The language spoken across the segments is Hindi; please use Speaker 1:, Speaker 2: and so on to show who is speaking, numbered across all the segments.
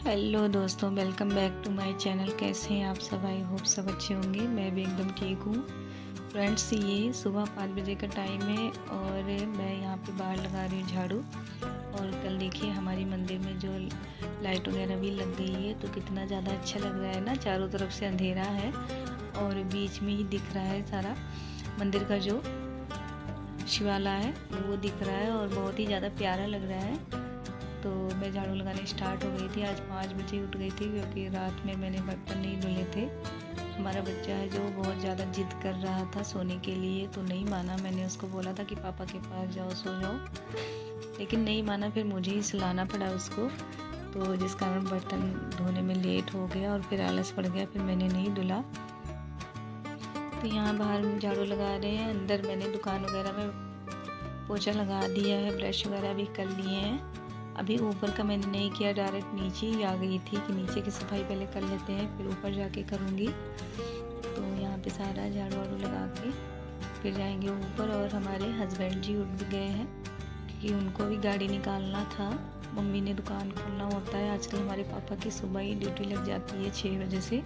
Speaker 1: हेलो दोस्तों, welcome back to my channel. कैसे हैं आप सब? आई होप सब अच्छे होंगे। मैं भी एकदम ठीक हूँ। फ्रेंड्स, ये सुबह 5 बजे का टाइम है और मैं यहाँ पे बाहर लगा रही हूँ झाड़ू। और कल देखिए हमारी मंदिर में जो लाइट वगैरह भी लग गई है, तो कितना ज़्यादा अच्छा लग रहा है ना। चारों तरफ से अंधेरा है और बीच में ही दिख रहा है सारा मंदिर का जो शिवाला है वो दिख रहा है और बहुत ही ज़्यादा प्यारा लग रहा है। तो मैं झाड़ू लगाने स्टार्ट हो गई थी। आज 5 बजे उठ गई थी क्योंकि रात में मैंने बर्तन नहीं धुले थे। हमारा बच्चा है जो बहुत ज़्यादा जिद कर रहा था सोने के लिए, तो नहीं माना। मैंने उसको बोला था कि पापा के पास जाओ, सो जाओ, लेकिन नहीं माना। फिर मुझे ही सुलाना पड़ा उसको, तो जिस कारण बर्तन धोने में लेट हो गया और फिर आलस पड़ गया, फिर मैंने नहीं धुला। तो यहाँ बाहर झाड़ू लगा रहे हैं। अंदर मैंने दुकान वगैरह में पोछा लगा दिया है, ब्रश वगैरह भी कर लिए हैं। अभी ऊपर का मैंने नहीं किया, डायरेक्ट नीचे ही आ गई थी कि नीचे की सफाई पहले कर लेते हैं, फिर ऊपर जाके करूँगी। तो यहाँ पे सारा झाड़ू वाड़ू लगा के फिर जाएंगे ऊपर। और हमारे हस्बैंड जी उठ भी गए हैं क्योंकि उनको भी गाड़ी निकालना था। मम्मी ने दुकान खोलना होता है। आजकल हमारे पापा की सुबह ही ड्यूटी लग जाती है 6 बजे से,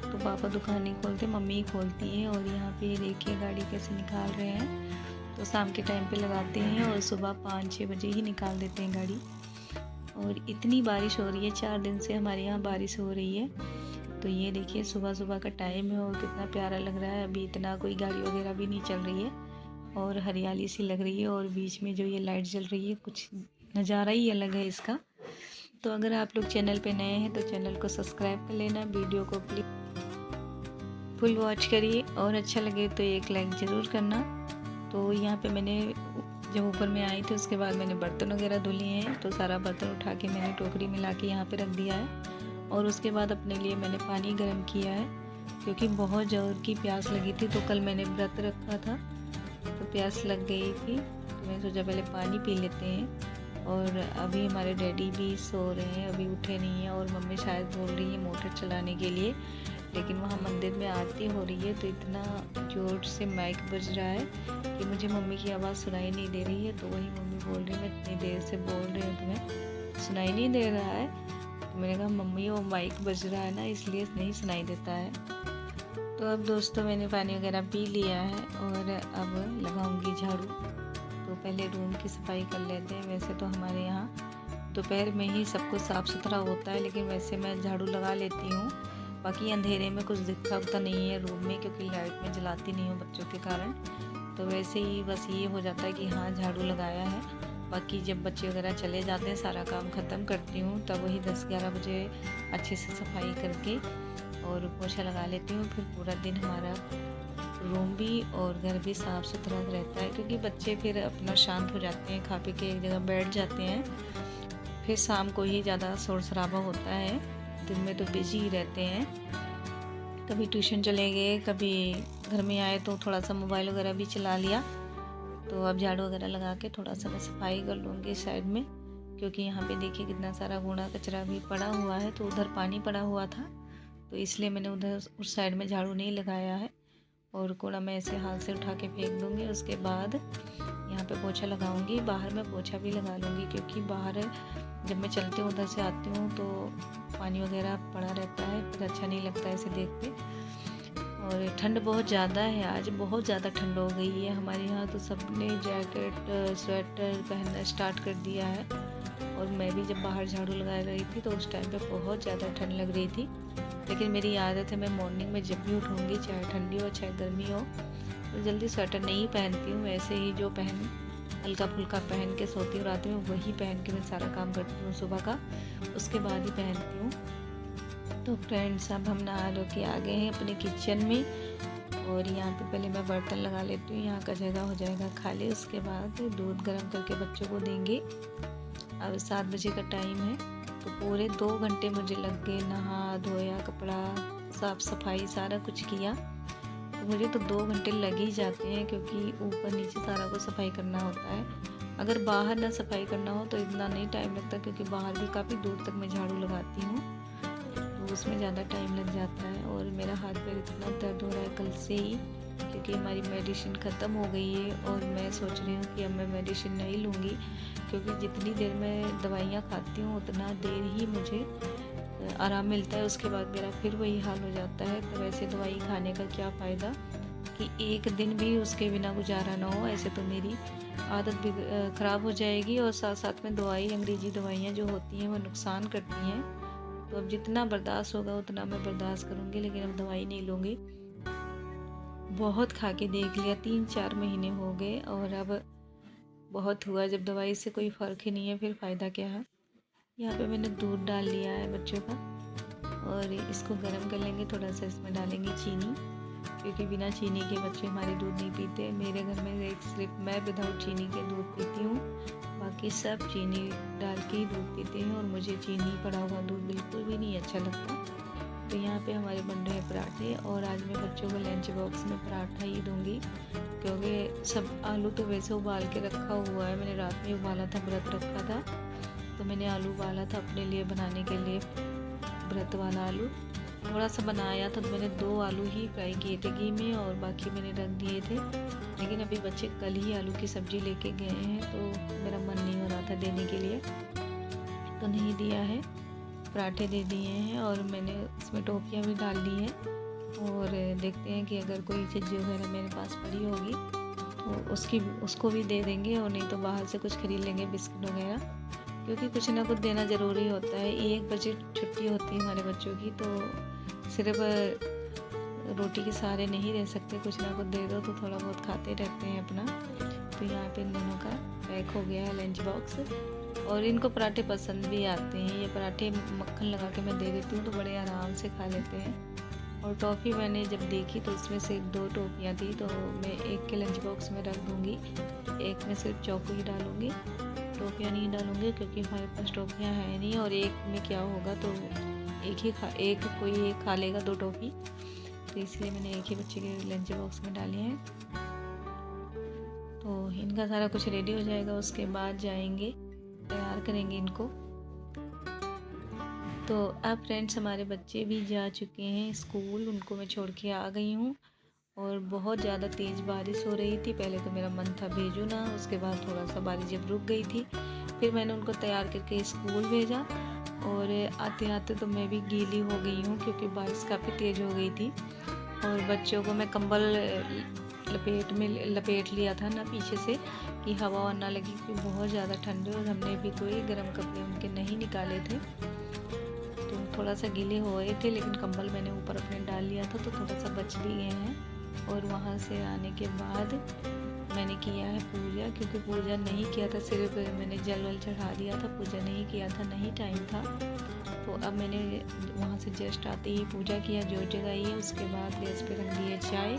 Speaker 1: तो पापा दुकान नहीं खोलते, मम्मी ही खोलती है। और यहाँ पे देखिए गाड़ी कैसे निकाल रहे हैं। तो शाम के टाइम पे लगाते हैं और सुबह 5-6 बजे ही निकाल देते हैं गाड़ी। और इतनी बारिश हो रही है, 4 दिन से हमारे यहाँ बारिश हो रही है। तो ये देखिए सुबह सुबह का टाइम है और कितना प्यारा लग रहा है। अभी इतना कोई गाड़ी वगैरह भी नहीं चल रही है और हरियाली सी लग रही है। और बीच में जो ये लाइट जल रही है, कुछ नज़ारा ही अलग है इसका। तो अगर आप लोग चैनल पे नए हैं तो चैनल को सब्सक्राइब कर लेना, वीडियो को प्लीज फुल वॉच करिए और अच्छा लगे तो एक लाइक ज़रूर करना। तो यहाँ पे मैंने जब ऊपर में आई थी उसके बाद मैंने बर्तन वगैरह धो लिए हैं। तो सारा बर्तन उठा के मैंने टोकरी में ला के यहाँ पे रख दिया है। और उसके बाद अपने लिए मैंने पानी गर्म किया है क्योंकि बहुत ज़ोर की प्यास लगी थी। तो कल मैंने व्रत रखा था तो प्यास लग गई थी, तो मैंने सोचा पहले पानी पी लेते हैं। और अभी हमारे डैडी भी सो रहे हैं, अभी उठे नहीं हैं। और मम्मी शायद बोल रही है मोटर चलाने के लिए, लेकिन वहाँ मंदिर में आरती हो रही है तो इतना ज़ोर से माइक बज रहा है कि मुझे मम्मी की आवाज़ सुनाई नहीं दे रही है। तो वही मम्मी बोल रही है, मैं इतनी देर से बोल रही हूँ तुम्हें सुनाई नहीं दे रहा है? तो मैंने कहा मम्मी वो माइक बज रहा है ना, इसलिए नहीं सुनाई देता है। तो अब दोस्तों मैंने पानी वगैरह पी लिया है और अब लगाऊंगी झाड़ू। तो पहले रूम की सफाई कर लेते हैं। वैसे तो हमारे यहाँ दोपहर में ही सब कुछ साफ़ सुथरा होता है, लेकिन वैसे मैं झाड़ू लगा लेती हूँ। बाकी अंधेरे में कुछ दिखता उखता नहीं है रूम में, क्योंकि लाइट में जलाती नहीं हूँ बच्चों के कारण। तो वैसे ही बस ये हो जाता है कि हाँ झाड़ू लगाया है। बाकी जब बच्चे वगैरह चले जाते हैं सारा काम ख़त्म करती हूँ, तब वही 10-11 बजे अच्छे से सफाई करके और पोछा लगा लेती हूँ। फिर पूरा दिन हमारा रूम भी और घर भी साफ़ सुथरा रहता है, क्योंकि बच्चे फिर अपना शांत हो जाते हैं, खा पी के एक जगह बैठ जाते हैं। फिर शाम को ही ज़्यादा शोर शराबा होता है, दिन में तो बिजी ही रहते हैं। कभी ट्यूशन चले गए, कभी घर में आए तो थोड़ा सा मोबाइल वगैरह भी चला लिया। तो अब झाड़ू वगैरह लगा के थोड़ा सा मैं सफाई कर लूँगी साइड में, क्योंकि यहाँ पे देखिए कितना सारा कूड़ा कचरा भी पड़ा हुआ है। तो उधर पानी पड़ा हुआ था, तो इसलिए मैंने उधर उस साइड में झाड़ू नहीं लगाया है। और कूड़ा मैं ऐसे हाथ से उठा के फेंक दूँगी। उसके बाद यहाँ पे पोछा लगाऊंगी। बाहर में पोछा भी लगा लूँगी, क्योंकि बाहर जब मैं चलती हूँ उधर से आती हूँ तो पानी वगैरह पड़ा रहता है, फिर अच्छा नहीं लगता ऐसे देखते। और ठंड बहुत ज़्यादा है, आज बहुत ज़्यादा ठंड हो गई है हमारे यहाँ। तो सबने जैकेट स्वेटर पहनना स्टार्ट कर दिया है। और मैं भी जब बाहर झाड़ू लगा रही थी तो उस टाइम पे बहुत ज़्यादा ठंड लग रही थी। लेकिन मेरी आदत है, मैं मॉर्निंग में जब भी उठूँगी, चाहे ठंडी हो चाहे गर्मी हो, तो जल्दी स्वेटर नहीं पहनती हूँ। वैसे ही जो हल्का फुल्का पहन के सोती हूँ, रात में वही पहन के मैं सारा काम करती हूँ सुबह का, उसके बाद ही पहनती हूँ। तो फ्रेंड्स, अब हम नहा धो के आ गए हैं अपने किचन में। और यहाँ पे पहले मैं बर्तन लगा लेती हूँ, यहाँ का जगह हो जाएगा खाली। उसके बाद दूध गर्म करके बच्चों को देंगे। अब 7 बजे का टाइम है, तो पूरे 2 घंटे मुझे लग गए। नहा धोया, कपड़ा साफ सफाई सारा कुछ किया, तो मुझे तो 2 घंटे लग ही जाते हैं, क्योंकि ऊपर नीचे सारा कुछ सफाई करना होता है। अगर बाहर ना सफाई करना हो तो इतना नहीं टाइम लगता, क्योंकि बाहर भी काफ़ी दूर तक मैं झाड़ू लगाती हूँ, तो उसमें ज़्यादा टाइम लग जाता है। और मेरा हाथ पैर इतना दर्द हो रहा है कल से ही, क्योंकि हमारी मेडिसिन ख़त्म हो गई है। और मैं सोच रही हूँ कि अब मैं मेडिसिन नहीं लूँगी, क्योंकि जितनी देर मैं दवाइयाँ खाती हूँ उतना देर ही मुझे आराम मिलता है, उसके बाद मेरा फिर वही हाल हो जाता है। तो वैसे दवाई खाने का क्या फ़ायदा कि एक दिन भी उसके बिना गुजारा ना हो। ऐसे तो मेरी आदत भी ख़राब हो जाएगी और साथ साथ में दवाई, अंग्रेज़ी दवाइयाँ जो होती हैं वो नुकसान करती हैं। तो अब जितना बर्दाश्त होगा उतना मैं बर्दाश्त करूँगी, लेकिन अब दवाई नहीं लूँगी। बहुत खा के देख लिया, 3-4 महीने हो गए और अब बहुत हुआ। जब दवाई से कोई फ़र्क ही नहीं है, फिर फ़ायदा क्या है। यहाँ पे मैंने दूध डाल लिया है बच्चों का और इसको गर्म कर लेंगे। थोड़ा सा इसमें डालेंगे चीनी, क्योंकि बिना चीनी के बच्चे हमारे दूध नहीं पीते। मेरे घर में एक सिर्फ मैं विदाउट चीनी के दूध पीती हूँ, बाकी सब चीनी डाल के ही दूध पीते हैं और मुझे चीनी पड़ा हुआ दूध बिल्कुल भी नहीं अच्छा लगता। तो यहाँ पे हमारे बन रहे हैं पराठे और आज मैं बच्चों को लंच बॉक्स में पराठा ही दूँगी, क्योंकि सब आलू तो वैसे उबाल के रखा हुआ है। मैंने रात में उबाला था, व्रत रखा था, तो मैंने आलू उबाला था अपने लिए बनाने के लिए, व्रत वाला आलू थोड़ा सा बनाया था। तो मैंने 2 आलू ही फ्राई किए थे घी में और बाकी मैंने रख दिए थे। लेकिन अभी बच्चे कल ही आलू की सब्ज़ी लेके गए हैं, तो मेरा मन नहीं हो रहा था देने के लिए, तो नहीं दिया है। पराठे दे दिए हैं और मैंने इसमें टोपियाँ भी डाल दी हैं और देखते हैं कि अगर कोई चीज़ वगैरह मेरे पास पड़ी होगी तो उसको भी दे देंगे, और नहीं तो बाहर से कुछ ख़रीद लेंगे बिस्किट वगैरह, क्योंकि कुछ ना कुछ देना ज़रूरी होता है। 1 बजे छुट्टी होती है हमारे बच्चों की, तो सिर्फ रोटी के सहारे नहीं रह सकते, कुछ ना कुछ दे दो तो थोड़ा बहुत खाते रहते हैं अपना। तो यहाँ पे इन दोनों का पैक हो गया है लंच बॉक्स और इनको पराठे पसंद भी आते हैं। ये पराठे मक्खन लगा के मैं दे देती हूँ तो बड़े आराम से खा लेते हैं। और टॉफ़ी मैंने जब देखी तो इसमें से 2 टॉफ़ियाँ थी, तो मैं एक के लंच बॉक्स में रख दूँगी, एक में सिर्फ चॉको ही डालूँगी, टॉफ़ियाँ नहीं डालूँगी, क्योंकि हमारे पास टॉफ़ियाँ है नहीं। और एक में क्या होगा तो एक कोई एक खा लेगा 2 टॉफ़ी, तो इसलिए मैंने एक ही बच्चे के लंच बॉक्स में डाले हैं। तो इनका सारा कुछ रेडी हो जाएगा, उसके बाद जाएंगे तैयार करेंगे इनको। तो अब फ्रेंड्स हमारे बच्चे भी जा चुके हैं स्कूल, उनको मैं छोड़ के आ गई हूँ और बहुत ज़्यादा तेज़ बारिश हो रही थी। पहले तो मेरा मन था भेजूँ ना, उसके बाद थोड़ा सा बारिश जब रुक गई थी फिर मैंने उनको तैयार करके स्कूल भेजा। और आते आते तो मैं भी गीली हो गई हूँ, क्योंकि बारिश काफ़ी तेज़ हो गई थी। और बच्चों को मैं कंबल लपेट लिया था ना पीछे से, कि हवा ना लगी, क्योंकि बहुत ज़्यादा ठंड है और हमने भी कोई गर्म कपड़े उनके नहीं निकाले थे, तो थोड़ा सा गीले हो गए थे। लेकिन कंबल मैंने ऊपर अपने डाल लिया था तो थोड़ा सा बच भी गए हैं। और वहाँ से आने के बाद मैंने किया है पूजा, क्योंकि पूजा नहीं किया था, सिर्फ मैंने जल वल चढ़ा दिया था, पूजा नहीं किया था, नहीं टाइम था। तो अब मैंने वहाँ से जस्ट आते ही पूजा किया, जोत जगाई है, उसके बाद गैस पे रख दी है चाय,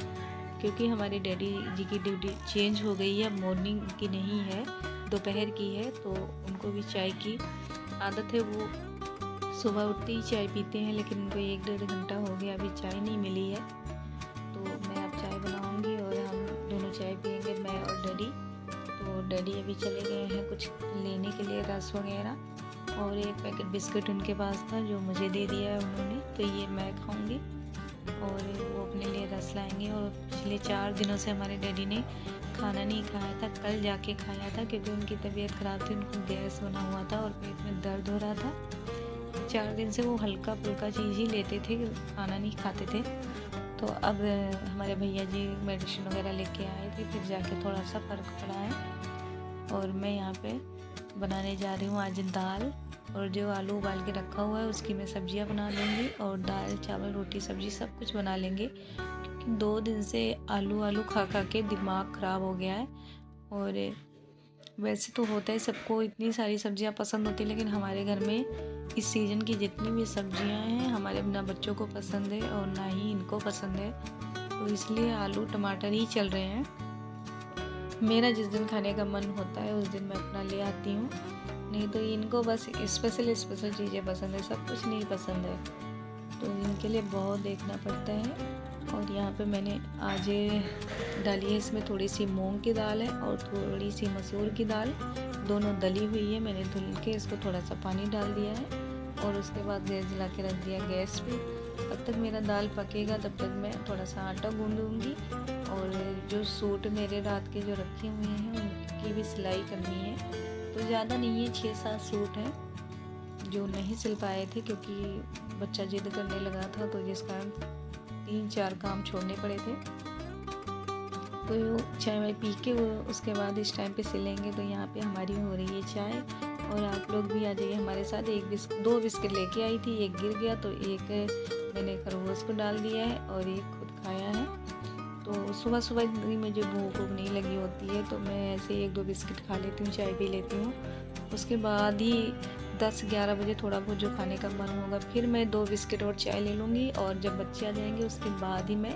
Speaker 1: क्योंकि हमारे डैडी जी की ड्यूटी चेंज हो गई है, मॉर्निंग की नहीं है, दोपहर की है। तो उनको भी चाय की आदत है, वो सुबह उठते ही चाय पीते हैं, लेकिन उनको 1-1.5 घंटा हो गया अभी चाय नहीं मिली है। तो मैं अब चाय बनाऊंगी और हम दोनों चाय पियेंगे, मैं और डैडी। तो डैडी अभी चले गए हैं कुछ लेने के लिए, रस वगैरह, और एक पैकेट बिस्किट उनके पास था जो मुझे दे दिया है उन्होंने, तो ये मैं खाऊंगी और वो अपने लिए रस लाएंगे। और पिछले 4 दिनों से हमारे डैडी ने खाना नहीं खाया था, कल जाके खाया था, क्योंकि उनकी तबीयत ख़राब थी, उनको गैस बना हुआ था और पेट में दर्द हो रहा था। 4 दिन से वो हल्का फुल्का चीज़ ही लेते थे, खाना नहीं खाते थे। तो अब हमारे भैया जी मेडिसिन वगैरह लेके आए थे, फिर जाके थोड़ा सा फ़र्क पड़ा है। और मैं यहाँ पे बनाने जा रही हूँ आज दाल, और जो आलू उबाल के रखा हुआ है उसकी मैं सब्जियाँ बना लूँगी, और दाल चावल रोटी सब्जी सब कुछ बना लेंगे, क्योंकि 2 दिन से आलू खा खा के दिमाग ख़राब हो गया है। और वैसे तो होता है सबको इतनी सारी सब्जियां पसंद होती है, लेकिन हमारे घर में इस सीज़न की जितनी भी सब्जियां हैं हमारे ना बच्चों को पसंद है और ना ही इनको पसंद है, तो इसलिए आलू टमाटर ही चल रहे हैं। मेरा जिस दिन खाने का मन होता है उस दिन मैं अपना ले आती हूँ, नहीं तो इनको बस स्पेशल चीज़ें पसंद है, सब कुछ नहीं पसंद है, तो इनके लिए बहुत देखना पड़ता है। और यहाँ पे मैंने आज डाली है, इसमें थोड़ी सी मूंग की दाल है और थोड़ी सी मसूर की दाल, दोनों दली हुई है। मैंने धुल के इसको थोड़ा सा पानी डाल दिया है और उसके बाद गैस जला के रख दिया गैस पे। तब तक मेरा दाल पकेगा, तब तक मैं थोड़ा सा आटा गूँधूँगी। और जो सूट मेरे रात के जो रखे हुए हैं उनकी भी सिलाई करनी है, तो ज़्यादा नहीं है, 6-7 सूट हैं जो नहीं सिल पाए थे, क्योंकि बच्चा जिद करने लगा था, तो जिस कारण 3-4 काम छोड़ने पड़े थे। तो चाय वाय पी के उसके बाद इस टाइम पे सिलेंगे। तो यहाँ पे हमारी हो रही है चाय, और आप लोग भी आ जाइए हमारे साथ। 2 बिस्किट लेके आई थी, एक गिर गया तो एक मैंने खरगोश को डाल दिया है और एक खुद खाया है। तो सुबह सुबह मुझे भूख नहीं लगी होती है, तो मैं ऐसे 1-2 बिस्किट खा लेती हूँ, चाय पी लेती हूँ। उसके बाद ही 10-11 बजे थोड़ा बहुत जो खाने का मन होगा, फिर मैं 2 बिस्किट और चाय ले लूँगी, और जब बच्चे आ जाएंगे उसके बाद ही मैं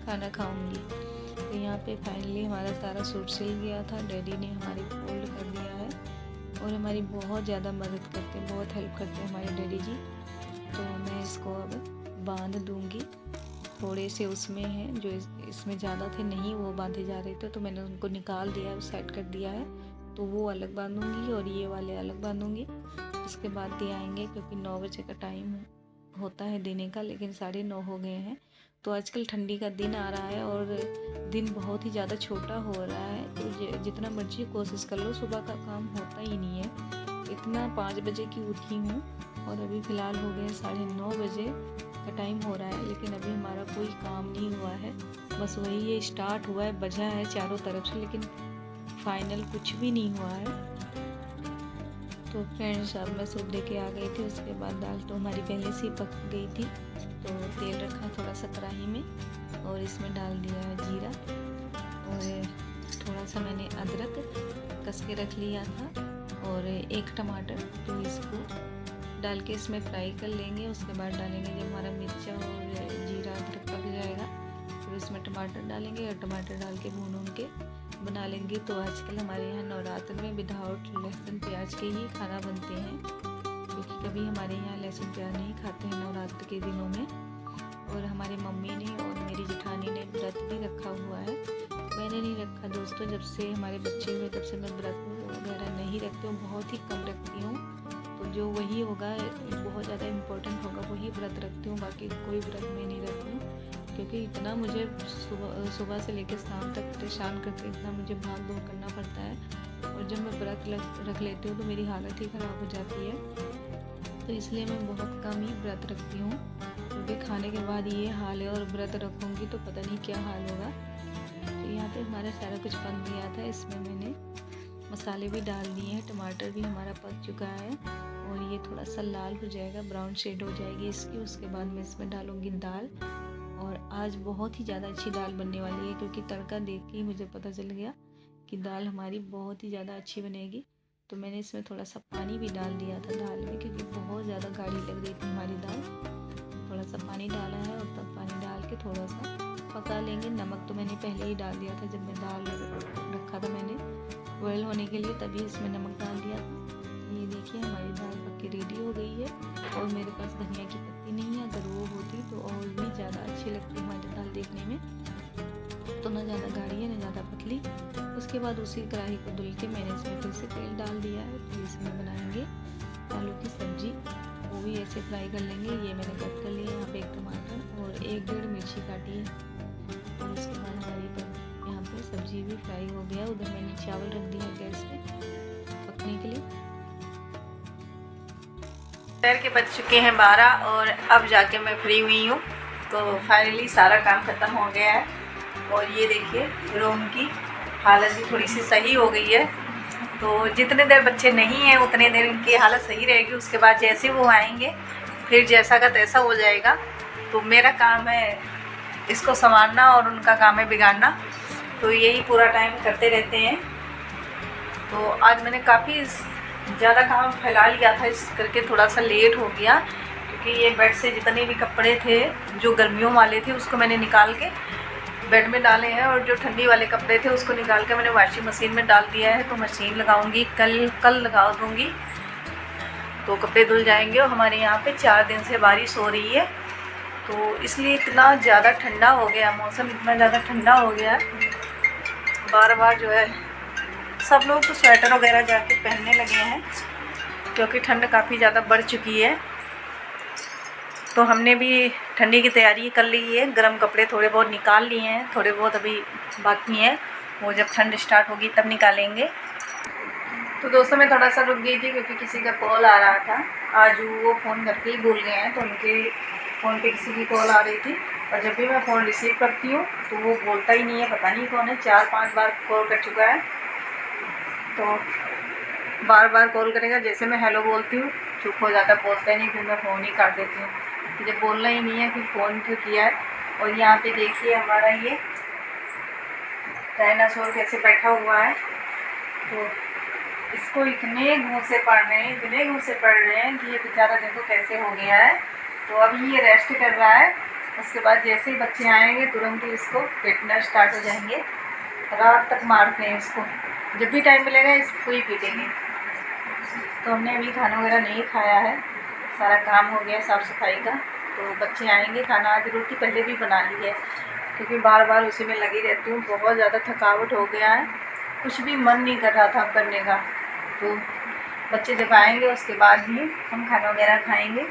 Speaker 1: खाना खाऊँगी। तो यहाँ पे फाइनली हमारा सारा सूट सिल गया था, डैडी ने हमारी फोल्ड कर दिया है, और हमारी बहुत ज़्यादा मदद करते हैं, बहुत हेल्प करते हैं हमारे डैडी जी। तो मैं इसको अब बांध दूँगी। थोड़े से उसमें हैं जो इसमें ज़्यादा थे, नहीं वो बांधे जा रहे थे, तो मैंने उनको निकाल दिया, सेट कर दिया है। तो वो अलग बांधूंगी और ये वाले अलग बांधूंगी। उसके बाद दे आएंगे, क्योंकि 9 बजे का टाइम होता है देने का, लेकिन 9:30 हो गए हैं। तो आजकल ठंडी का दिन आ रहा है और दिन बहुत ही ज़्यादा छोटा हो रहा है, तो जितना मर्जी कोशिश कर लो, सुबह का काम होता ही नहीं है। इतना 5 बजे की उठी हूँ और अभी फ़िलहाल हो गए 9:30 बजे का टाइम हो रहा है, लेकिन अभी हमारा कोई काम नहीं हुआ है। बस वही ये स्टार्ट हुआ है, बजा है चारों तरफ से, लेकिन फाइनल कुछ भी नहीं हुआ है। तो फ्रेंड्स, अब मैं सूप दे के आ गई थी। उसके बाद दाल तो हमारी पहले से ही पक गई थी, तो तेल रखा थोड़ा सा कढ़ाई में, और इसमें डाल दिया है जीरा, और थोड़ा सा मैंने अदरक कस के रख लिया था, और 1 टमाटर। तो इसको डाल के इसमें फ्राई कर लेंगे। उसके बाद डालेंगे, जब हमारा मिर्चा और जीरा अदरक पक जाएगा, फिर इसमें टमाटर डालेंगे, और टमाटर डाल के भून के बना लेंगे। तो आजकल हमारे यहाँ नवरात्र में विदाउट लहसुन प्याज के ही खाना बनते हैं, क्योंकि कभी हमारे यहाँ लहसुन प्याज नहीं खाते हैं नवरात्र के दिनों में। और हमारी मम्मी ने और मेरी जेठानी ने व्रत भी रखा हुआ है, मैंने नहीं रखा दोस्तों। जब से हमारे बच्चे हुए तब से मैं व्रत वगैरह नहीं रखती हूँ, बहुत ही कम रखती हूँ। तो जो वही होगा, बहुत ज़्यादा इम्पोर्टेंट होगा, वही व्रत रखती हूँ, बाकी कोई व्रत में नहीं रखती हूँ, क्योंकि इतना मुझे सुबह से लेकर शाम तक परेशान करके इतना मुझे भाग दौड़ करना पड़ता है। और जब मैं व्रत रख लेती हूँ तो मेरी हालत ही ख़राब हो जाती है। तो इसलिए मैं बहुत कम ही व्रत रखती हूँ, क्योंकि खाने के बाद ये हाल है, और व्रत रखूँगी तो पता नहीं क्या हाल होगा। तो यहाँ पे हमारा सारा कुछ बन गया था। इसमें मैंने मसाले भी डाल दिए हैं, टमाटर भी हमारा पक चुका है, और ये थोड़ा सा लाल हो जाएगा, ब्राउन शेड हो जाएगी इसकी। उसके बाद मैं इसमें डालूँगी दाल, और आज बहुत ही ज़्यादा अच्छी दाल बनने वाली है, क्योंकि तड़का देख के ही मुझे पता चल गया कि दाल हमारी बहुत ही ज़्यादा अच्छी बनेगी। तो मैंने इसमें थोड़ा सा पानी भी डाल दिया था दाल में, क्योंकि बहुत ज़्यादा गाढ़ी लग रही थी हमारी दाल। थोड़ा सा पानी डाला है, और तब पानी डाल के थोड़ा सा पका लेंगे। नमक तो मैंने पहले ही डाल दिया था, जब मैं दाल रखा था मैंने बॉयल होने के लिए, तभी इसमें नमक डाल दिया था। ये देखिए हमारी दाल पक के रेडी हो गई है, और मेरे पास धनिया की पत्ती नहीं है, अगर वो होती तो और भी ज़्यादा अच्छी लगती है हमारी दाल देखने में। तो ना ज़्यादा गाढ़ी है ना ज़्यादा पतली। उसके बाद उसी कढ़ाई को धुल के मैंने इसमें फिर से तेल डाल दिया है। तो इसमें बनाएंगे आलू की सब्ज़ी, वो भी ऐसे फ्राई कर लेंगे। ये मैंने कट कर लिया यहाँ पे 1 टमाटर और 1-1.5 मिर्ची काटी है। और उसके बाद हमारी यहाँ पे सब्ज़ी भी फ्राई हो गया। उधर मैंने चावल रख दिया गैस पे पकने के लिए। दोपहर के बज चुके हैं 12, और अब जाके मैं फ्री हुई हूँ। तो फाइनली सारा काम ख़त्म हो गया है, और ये देखिए रूम की हालत भी थोड़ी सी सही हो गई है। तो जितने देर बच्चे नहीं हैं उतने देर इनकी हालत सही रहेगी। उसके बाद जैसे वो आएंगे फिर जैसा का तैसा हो जाएगा। तो मेरा काम है इसको संभालना, और उनका काम है बिगाड़ना। तो यही पूरा टाइम करते रहते हैं। तो आज मैंने काफ़ी ज़्यादा काम फैला लिया था, इस करके थोड़ा सा लेट हो गया, क्योंकि ये बेड से जितने भी कपड़े थे जो गर्मियों वाले थे उसको मैंने निकाल के बेड में डाले हैं, और जो ठंडी वाले कपड़े थे उसको निकाल के मैंने वॉशिंग मशीन में डाल दिया है। तो मशीन लगाऊंगी, कल लगा दूँगी, तो कपड़े धुल जाएंगे। और हमारे यहाँ पे 4 दिन से बारिश हो रही है, तो इसलिए इतना ज़्यादा ठंडा हो गया, मौसम इतना ज़्यादा ठंडा हो गया, बार बार जो है सब लोग तो स्वेटर वगैरह जाके पहनने लगे हैं, क्योंकि ठंड काफ़ी ज़्यादा बढ़ चुकी है। तो हमने भी ठंडी की तैयारी कर ली है, गर्म कपड़े थोड़े बहुत निकाल लिए हैं, थोड़े बहुत अभी बाकी हैं, वो जब ठंड स्टार्ट होगी तब निकालेंगे।
Speaker 2: तो दोस्तों मैं थोड़ा सा रुक गई थी क्योंकि किसी का कॉल आ रहा था। आज वो फ़ोन करके ही भूल गए हैं, तो उनके फ़ोन पे किसी की कॉल आ रही थी। और जब भी मैं फ़ोन रिसीव करती हूँ तो वो बोलता ही नहीं है, पता नहीं कौन है। 4-5 बार कॉल कर चुका है, तो बार बार कॉल करेगा। जैसे मैं हेलो बोलती हूँ चुप हो जाता है, बोलता ही नहीं, फिर मैं फ़ोन ही काट देती हूँ। जब बोलना ही नहीं है फिर फ़ोन क्यों किया है। और यहाँ पे देखिए हमारा ये डायनासोर कैसे बैठा हुआ है। तो इसको इतने घूंसे पड़ रहे हैं, इतने घूंसे पड़ रहे हैं कि ये बेचारा देखो कैसे हो गया है। तो अभी ये रेस्ट कर रहा है। उसके बाद जैसे ही बच्चे आएंगे तुरंत ही इसको पीटना स्टार्ट हो जाएंगे। रात तक मारते हैं इसको, जब भी टाइम मिलेगा इसको ही पीटेंगे। तो हमने अभी खाना वगैरह नहीं खाया है, सारा काम हो गया साफ़ सफाई का। तो बच्चे आएंगे, खाना आज रोटी पहले भी बना ली है क्योंकि बार बार उसी में लगी रहती हूँ। बहुत ज़्यादा थकावट हो गया है, कुछ भी मन नहीं कर रहा था करने का। तो बच्चे जब आएंगे उसके बाद ही हम खाना वगैरह खाएंगे।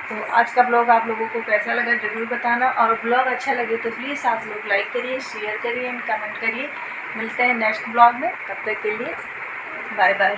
Speaker 2: तो आज का ब्लॉग आप लोगों को कैसा लगा ज़रूर बताना, और ब्लॉग अच्छा लगे तो प्लीज़ आप लोग लाइक करिए, शेयर करिए एंड कमेंट करिए। मिलते हैं नेक्स्ट ब्लॉग में, तब तक के लिए बाय बाय।